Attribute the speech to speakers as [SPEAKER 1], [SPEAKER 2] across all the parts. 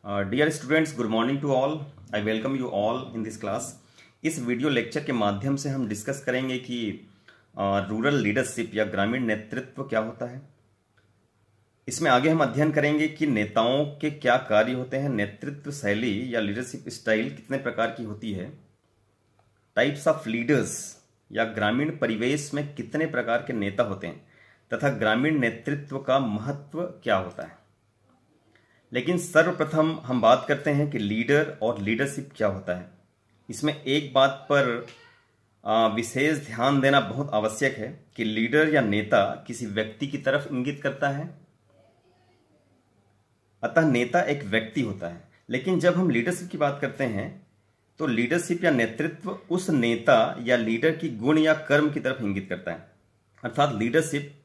[SPEAKER 1] Dear students, good morning to all. I welcome you all in this class. इस video lecture के माध्यम से हम डिस्कस करेंगे कि रूरल लीडरशिप या ग्रामीण नेतृत्व क्या होता है। इसमें आगे हम अध्ययन करेंगे कि नेताओं के क्या कार्य होते हैं, नेतृत्व शैली या लीडरशिप स्टाइल कितने प्रकार की होती है, टाइप्स ऑफ लीडर्स या ग्रामीण परिवेश में कितने प्रकार के नेता होते हैं तथा ग्रामीण नेतृत्व का महत्व क्या होता है। लेकिन सर्वप्रथम हम बात करते हैं कि लीडर और लीडरशिप क्या होता है। इसमें एक बात पर विशेष ध्यान देना बहुत आवश्यक है कि लीडर या नेता किसी व्यक्ति की तरफ इंगित करता है, अतः नेता एक व्यक्ति होता है। लेकिन जब हम लीडरशिप की बात करते हैं तो लीडरशिप या नेतृत्व उस नेता या लीडर की गुण या कर्म की तरफ इंगित करता है, अर्थात लीडरशिप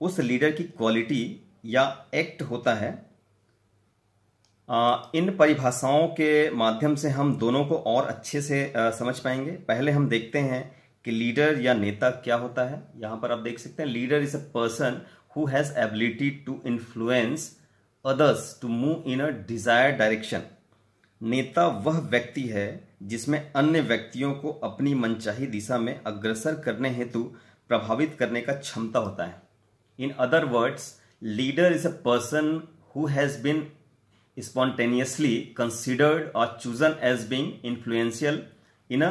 [SPEAKER 1] उस लीडर की क्वालिटी या एक्ट होता है। इन परिभाषाओं के माध्यम से हम दोनों को और अच्छे से समझ पाएंगे। पहले हम देखते हैं कि लीडर या नेता क्या होता है। यहां पर आप देख सकते हैं, leader is a person who has ability to influence others to move in a desired direction. नेता वह व्यक्ति है जिसमें अन्य व्यक्तियों को अपनी मनचाही दिशा में अग्रसर करने हेतु प्रभावित करने का क्षमता होता है। In other words, leader is a person who has been spontaneously considered or chosen as being influential in a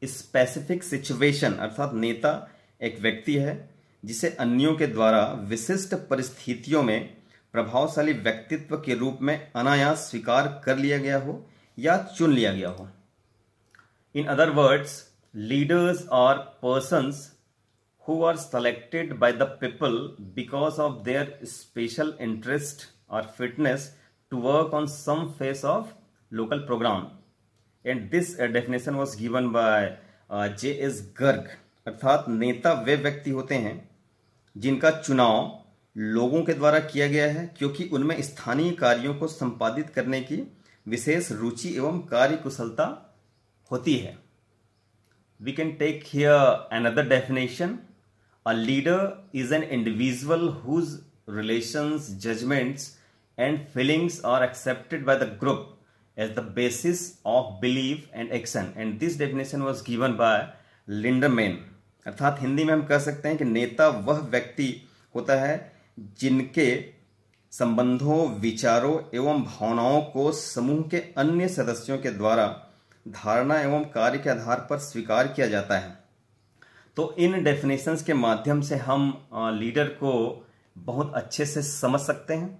[SPEAKER 1] specific situation। अर्थात नेता एक व्यक्ति है जिसे अन्यों के द्वारा विशिष्ट परिस्थितियों में प्रभावशाली व्यक्तित्व के रूप में अनायास स्वीकार कर लिया गया हो या चुन लिया गया हो। In other words, leaders are persons who are selected by the people because of their special interest or fitness to work on some phase of local program, and this definition was given by J.S. Garg. अर्थात नेता वे व्यक्ति होते हैं जिनका चुनाव लोगों के द्वारा किया गया है क्योंकि उनमें स्थानीय कार्यों को संपादित करने की विशेष रुचि एवं कार्य कुशलता होती है। We can take here another definition. A leader is an individual whose relations, judgments and feelings are accepted by the group as the basis of belief and action, and this definition was given by लिंडरमैन। अर्थात हिंदी में हम कह सकते हैं कि नेता वह व्यक्ति होता है जिनके संबंधों, विचारों एवं भावनाओं को समूह के अन्य सदस्यों के द्वारा धारणा एवं कार्य के आधार पर स्वीकार किया जाता है। तो इन डेफिनेशंस के माध्यम से हम लीडर को बहुत अच्छे से समझ सकते हैं।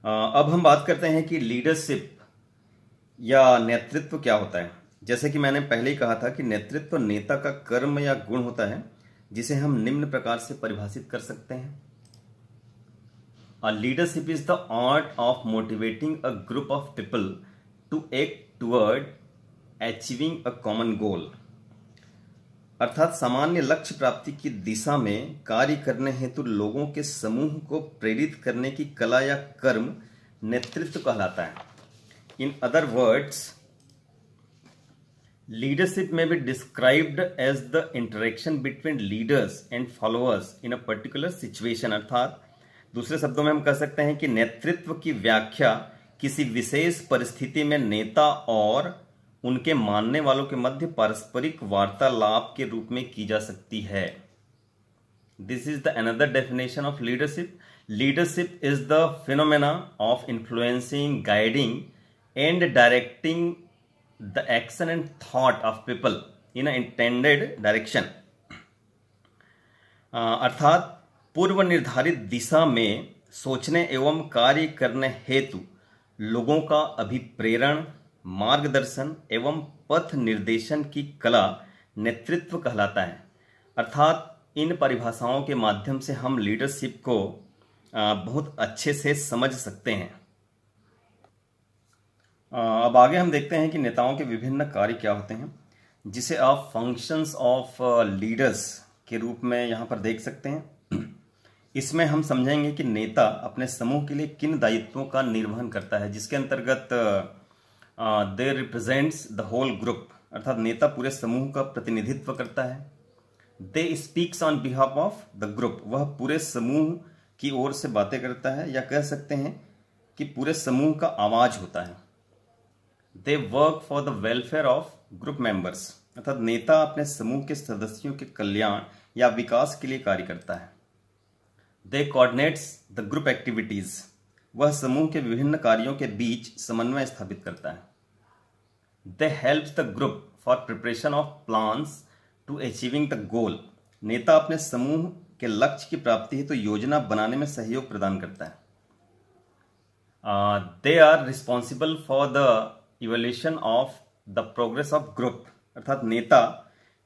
[SPEAKER 1] अब हम बात करते हैं कि लीडरशिप या नेतृत्व क्या होता है। जैसे कि मैंने पहले ही कहा था कि नेतृत्व नेता का कर्म या गुण होता है जिसे हम निम्न प्रकार से परिभाषित कर सकते हैं। Leadership is the art of motivating a group of people to act toward achieving a common goal. अर्थात सामान्य लक्ष्य प्राप्ति की दिशा में कार्य करने हेतु लोगों के समूह को प्रेरित करने की कला या कर्म नेतृत्व कहलाता है। In other words, leadership may be described as the interaction between leaders and followers in a particular situation. अर्थात दूसरे शब्दों में हम कह सकते हैं कि नेतृत्व की व्याख्या किसी विशेष परिस्थिति में नेता और उनके मानने वालों के मध्य पारस्परिक वार्तालाप के रूप में की जा सकती है। This is the another definition of leadership. Leadership is the phenomena of influencing, guiding and directing the action and thought of people in a intended direction. अर्थात पूर्व निर्धारित दिशा में सोचने एवं कार्य करने हेतु लोगों का अभिप्रेरण, मार्गदर्शन एवं पथ निर्देशन की कला नेतृत्व कहलाता है। अर्थात इन परिभाषाओं के माध्यम से हम लीडरशिप को बहुत अच्छे से समझ सकते हैं। अब आगे हम देखते हैं कि नेताओं के विभिन्न कार्य क्या होते हैं, जिसे आप फंक्शंस ऑफ लीडर्स के रूप में यहाँ पर देख सकते हैं। इसमें हम समझेंगे कि नेता अपने समूह के लिए किन दायित्वों का निर्वहन करता है, जिसके अंतर्गत they represents the whole group. अर्थात नेता पूरे समूह का प्रतिनिधित्व करता है। They speaks on behalf of the group, वह पूरे समूह की ओर से बातें करता है, या कह सकते हैं कि पूरे समूह का आवाज होता है। They work for the welfare of group members, अर्थात नेता अपने समूह के सदस्यों के कल्याण या विकास के लिए कार्य करता है। दे कोऑर्डिनेट्स द ग्रुप एक्टिविटीज, वह समूह के विभिन्न कार्यों के बीच समन्वय स्थापित करता है। They helps the group for preparation of plans to achieving the goal, नेता अपने समूह के लक्ष्य की प्राप्ति हेतु योजना बनाने में सहयोग प्रदान करता है। They are responsible for the evaluation of the progress of group, अर्थात नेता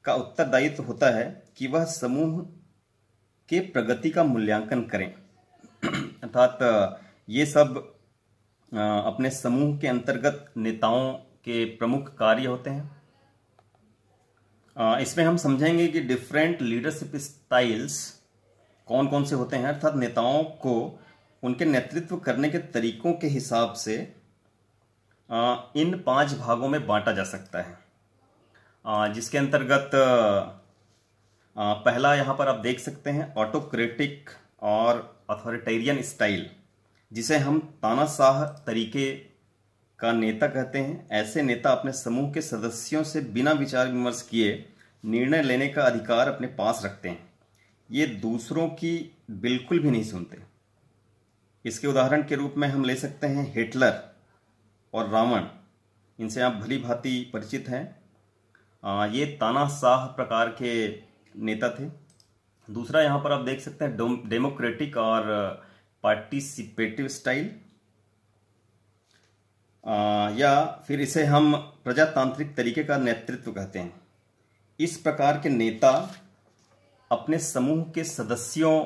[SPEAKER 1] का उत्तरदायित्व होता है कि वह समूह के प्रगति का मूल्यांकन करें। अर्थात ये सब अपने समूह के अंतर्गत नेताओं के प्रमुख कार्य होते हैं। इसमें हम समझेंगे कि डिफरेंट लीडरशिप स्टाइल्स कौन कौन से होते हैं, अर्थात नेताओं को उनके नेतृत्व करने के तरीकों के हिसाब से इन 5 भागों में बांटा जा सकता है, जिसके अंतर्गत पहला यहां पर आप देख सकते हैं ऑटोक्रेटिक और अथॉरिटेरियन स्टाइल, जिसे हम तानाशाह तरीके का नेता कहते हैं। ऐसे नेता अपने समूह के सदस्यों से बिना विचार विमर्श किए निर्णय लेने का अधिकार अपने पास रखते हैं। ये दूसरों की बिल्कुल भी नहीं सुनते। इसके उदाहरण के रूप में हम ले सकते हैं हिटलर और रावण, इनसे आप भली भांति परिचित हैं। ये तानाशाह प्रकार के नेता थे। दूसरा यहाँ पर आप देख सकते हैं डेमोक्रेटिक और पार्टिसिपेटिव स्टाइल, या फिर इसे हम प्रजातांत्रिक तरीके का नेतृत्व कहते हैं। इस प्रकार के नेता अपने समूह के सदस्यों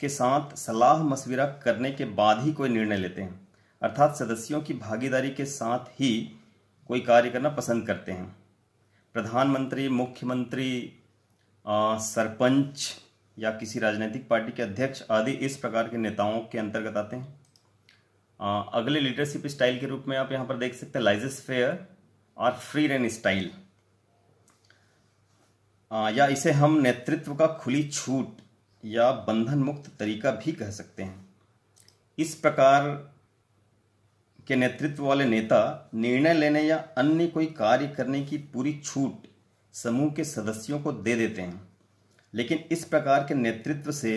[SPEAKER 1] के साथ सलाह मशविरा करने के बाद ही कोई निर्णय लेते हैं, अर्थात सदस्यों की भागीदारी के साथ ही कोई कार्य करना पसंद करते हैं। प्रधानमंत्री, मुख्यमंत्री, सरपंच या किसी राजनीतिक पार्टी के अध्यक्ष आदि इस प्रकार के नेताओं के अंतर्गत आते हैं। अगले लीडरशिप स्टाइल के रूप में आप यहाँ पर देख सकते हैं लाइजेस फेयर और फ्री रेन स्टाइल, या इसे हम नेतृत्व का खुली छूट या बंधन मुक्त तरीका भी कह सकते हैं। इस प्रकार के नेतृत्व वाले नेता निर्णय लेने या अन्य कोई कार्य करने की पूरी छूट समूह के सदस्यों को दे देते हैं, लेकिन इस प्रकार के नेतृत्व से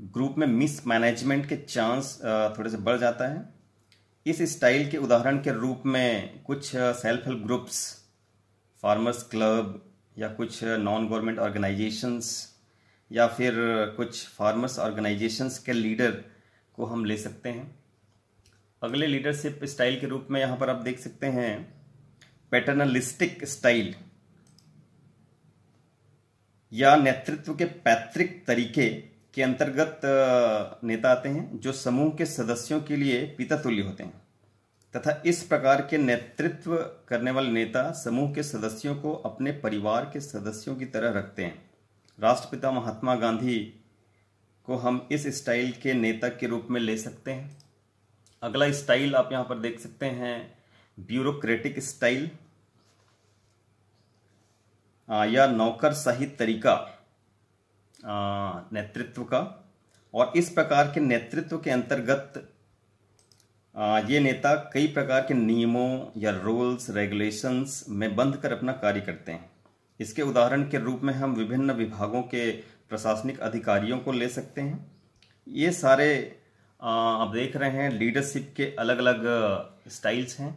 [SPEAKER 1] ग्रुप में मिसमैनेजमेंट के चांस थोड़े से बढ़ जाता है। इस स्टाइल के उदाहरण के रूप में कुछ self help groups, farmers club या कुछ नॉन गवर्नमेंट ऑर्गेनाइजेशंस या फिर कुछ फार्मर्स ऑर्गेनाइजेशंस के लीडर को हम ले सकते हैं। अगले लीडरशिप स्टाइल के रूप में यहाँ पर आप देख सकते हैं पैटर्नलिस्टिक स्टाइल, या नेतृत्व के पैतृक तरीके के अंतर्गत नेता आते हैं जो समूह के सदस्यों के लिए पिता तुल्य होते हैं, तथा इस प्रकार के नेतृत्व करने वाले नेता समूह के सदस्यों को अपने परिवार के सदस्यों की तरह रखते हैं। राष्ट्रपिता महात्मा गांधी को हम इस स्टाइल के नेता के रूप में ले सकते हैं। अगला स्टाइल आप यहाँ पर देख सकते हैं ब्यूरोक्रेटिक स्टाइल, या नौकरशाही तरीका नेतृत्व का, और इस प्रकार के नेतृत्व के अंतर्गत ये नेता कई प्रकार के नियमों या रूल्स रेगुलेशंस में बंध कर अपना कार्य करते हैं। इसके उदाहरण के रूप में हम विभिन्न विभागों के प्रशासनिक अधिकारियों को ले सकते हैं। ये सारे आप देख रहे हैं लीडरशिप के अलग अलग स्टाइल्स हैं।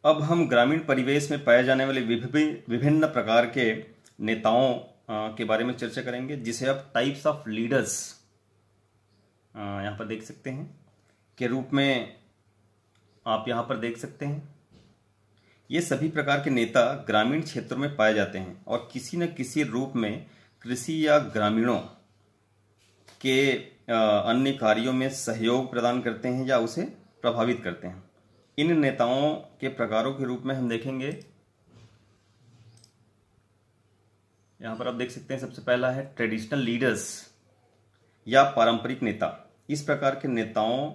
[SPEAKER 1] अब हम ग्रामीण परिवेश में पाए जाने वाले विभिन्न प्रकार के नेताओं के बारे में चर्चा करेंगे, जिसे आप टाइप्स ऑफ लीडर्स यहाँ पर देख सकते हैं के रूप में आप यहाँ पर देख सकते हैं। ये सभी प्रकार के नेता ग्रामीण क्षेत्रों में पाए जाते हैं और किसी न किसी रूप में कृषि या ग्रामीणों के अन्य कार्यों में सहयोग प्रदान करते हैं या उसे प्रभावित करते हैं। इन नेताओं के प्रकारों के रूप में हम देखेंगे, यहाँ पर आप देख सकते हैं सबसे पहला है ट्रेडिशनल लीडर्स या पारंपरिक नेता। इस प्रकार के नेताओं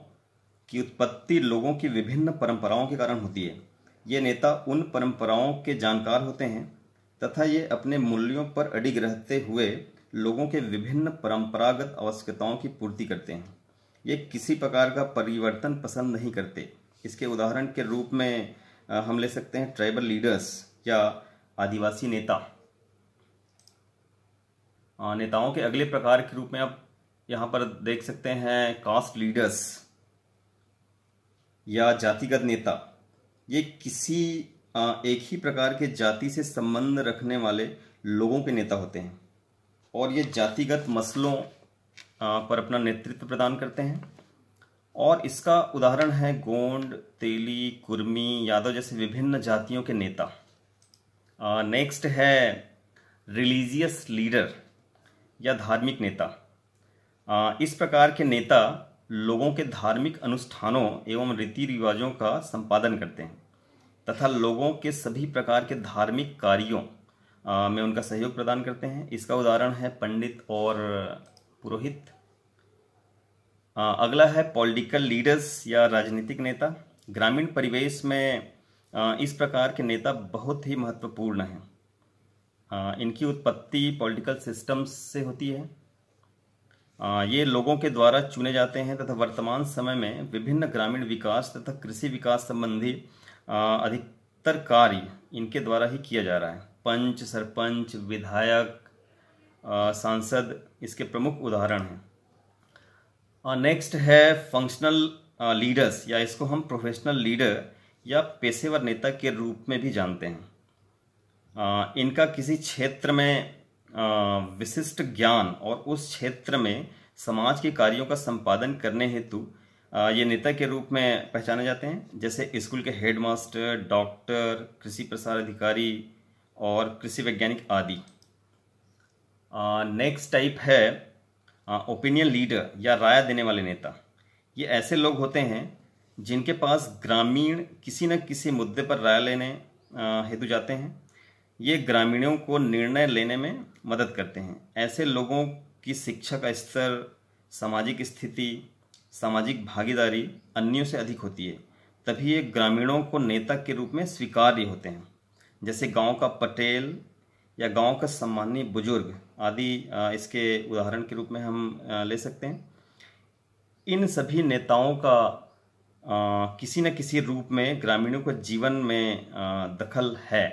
[SPEAKER 1] की उत्पत्ति लोगों की विभिन्न परंपराओं के कारण होती है। ये नेता उन परंपराओं के जानकार होते हैं तथा ये अपने मूल्यों पर अडिग रहते हुए लोगों के विभिन्न परंपरागत आवश्यकताओं की पूर्ति करते हैं। ये किसी प्रकार का परिवर्तन पसंद नहीं करते। इसके उदाहरण के रूप में हम ले सकते हैं ट्राइबल लीडर्स या आदिवासी नेता। नेताओं के अगले प्रकार के रूप में आप यहाँ पर देख सकते हैं कास्ट लीडर्स या जातिगत नेता। ये किसी एक ही प्रकार के जाति से संबंध रखने वाले लोगों के नेता होते हैं और ये जातिगत मसलों पर अपना नेतृत्व प्रदान करते हैं। और इसका उदाहरण है गोंड, तेली, कुर्मी, यादव जैसे विभिन्न जातियों के नेता। नेक्स्ट है रिलीजियस लीडर या धार्मिक नेता। इस प्रकार के नेता लोगों के धार्मिक अनुष्ठानों एवं रीति रिवाजों का संपादन करते हैं तथा लोगों के सभी प्रकार के धार्मिक कार्यों में उनका सहयोग प्रदान करते हैं। इसका उदाहरण है पंडित और पुरोहित। अगला है पॉलिटिकल लीडर्स या राजनीतिक नेता। ग्रामीण परिवेश में इस प्रकार के नेता बहुत ही महत्वपूर्ण हैं। इनकी उत्पत्ति पॉलिटिकल सिस्टम्स से होती है। ये लोगों के द्वारा चुने जाते हैं तथा वर्तमान समय में विभिन्न ग्रामीण विकास तथा कृषि विकास संबंधी अधिकतर कार्य इनके द्वारा ही किया जा रहा है। पंच, सरपंच, विधायक, सांसद इसके प्रमुख उदाहरण हैं। नेक्स्ट है फंक्शनल लीडर्स या इसको हम प्रोफेशनल लीडर या पेशेवर नेता के रूप में भी जानते हैं। इनका किसी क्षेत्र में विशिष्ट ज्ञान और उस क्षेत्र में समाज के कार्यों का संपादन करने हेतु ये नेता के रूप में पहचाने जाते हैं, जैसे स्कूल के हेडमास्टर, डॉक्टर, कृषि प्रसार अधिकारी और कृषि वैज्ञानिक आदि। नेक्स्ट टाइप है ओपिनियन लीडर या राय देने वाले नेता। ये ऐसे लोग होते हैं जिनके पास ग्रामीण किसी न किसी मुद्दे पर राय लेने हेतु जाते हैं। ये ग्रामीणों को निर्णय लेने में मदद करते हैं। ऐसे लोगों की शिक्षा का स्तर, सामाजिक स्थिति, सामाजिक भागीदारी अन्यों से अधिक होती है, तभी ये ग्रामीणों को नेता के रूप में स्वीकार्य होते हैं। जैसे गांव का पटेल या गांव का सम्मानीय बुजुर्ग आदि इसके उदाहरण के रूप में हम ले सकते हैं। इन सभी नेताओं का किसी न किसी रूप में ग्रामीणों के जीवन में दखल है।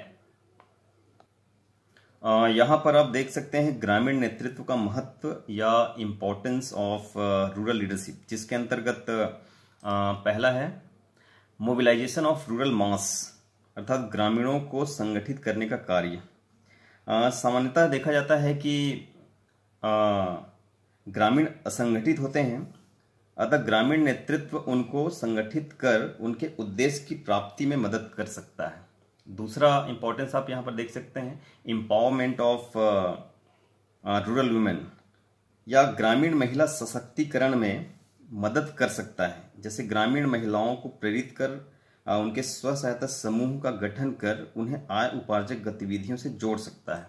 [SPEAKER 1] यहाँ पर आप देख सकते हैं ग्रामीण नेतृत्व का महत्व या इम्पोर्टेंस ऑफ रूरल लीडरशिप, जिसके अंतर्गत पहला है मोबिलाइजेशन ऑफ रूरल मास, अर्थात ग्रामीणों को संगठित करने का कार्य। सामान्यतः देखा जाता है कि ग्रामीण असंगठित होते हैं, अतः ग्रामीण नेतृत्व उनको संगठित कर उनके उद्देश्य की प्राप्ति में मदद कर सकता है। दूसरा इंपॉर्टेंस आप यहाँ पर देख सकते हैं एम्पावरमेंट ऑफ रूरल वुमेन, या ग्रामीण महिला सशक्तिकरण में मदद कर सकता है। जैसे ग्रामीण महिलाओं को प्रेरित कर उनके स्व सहायता समूह का गठन कर उन्हें आय उपार्जक गतिविधियों से जोड़ सकता है।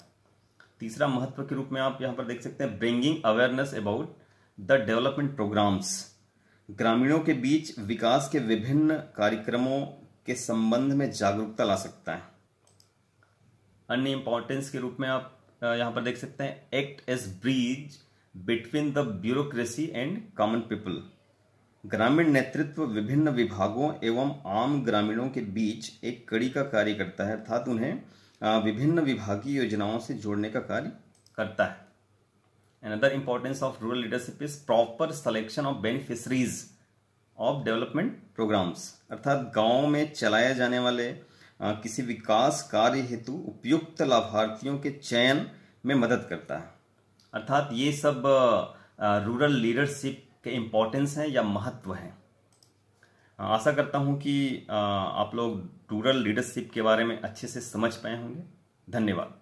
[SPEAKER 1] तीसरा महत्व के रूप में आप यहाँ पर देख सकते हैं bringing awareness about the development programmes, ग्रामीणों के बीच विकास के विभिन्न कार्यक्रमों के संबंध में जागरूकता ला सकता है। अन्य इंपॉर्टेंस के रूप में आप यहाँ पर देख सकते हैं act as bridge between the bureaucracy and common people, ग्रामीण नेतृत्व विभिन्न विभागों एवं आम ग्रामीणों के बीच एक कड़ी का कार्य करता है, अर्थात उन्हें विभिन्न विभागीय योजनाओं से जोड़ने का कार्य करता है। Another importance of rural leadership is proper selection of beneficiaries of development programs, अर्थात गांव में चलाए जाने वाले किसी विकास कार्य हेतु उपयुक्त लाभार्थियों के चयन में मदद करता है। अर्थात ये सब रूरल लीडरशिप के इम्पोर्टेंस हैं या महत्व हैं। आशा करता हूं कि आप लोग रूरल लीडरशिप के बारे में अच्छे से समझ पाए होंगे। धन्यवाद।